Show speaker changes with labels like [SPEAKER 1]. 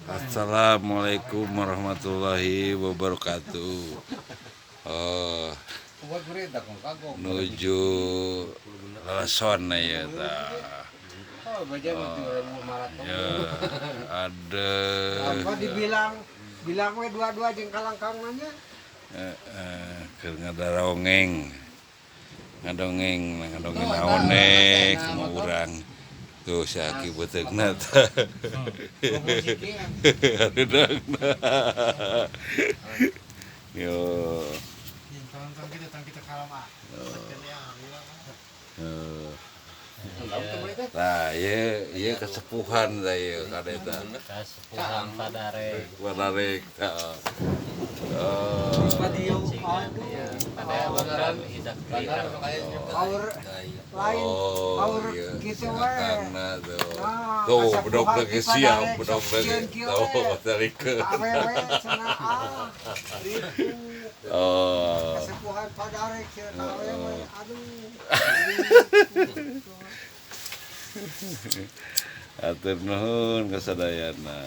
[SPEAKER 1] Assalamualaikum warahmatullahi wabarakatuh. Menuju Lalason ya ta. Ya ada.
[SPEAKER 2] Apa dibilang we dua-dua jeung kalangkang nanya?
[SPEAKER 1] Keur ngadarongeng. Ngadongeng naonek sama urang. Tuh si Aki beteugna tah. Hareudangna. Yo. Nah, ieu kesepuhan da ieu kadeta.
[SPEAKER 3] Kesepuhan Padarek.
[SPEAKER 1] Padarek.
[SPEAKER 3] Pada program hidak
[SPEAKER 2] Power lain, power gitu we.
[SPEAKER 1] Tuh, bedog lagi siap, bedog lagi. Tuh, tarikeun.
[SPEAKER 2] Awewe cenah gitu. Kesepuhan Padarek cenah awewe. Aduh.
[SPEAKER 1] Atur nuhun kasadayana.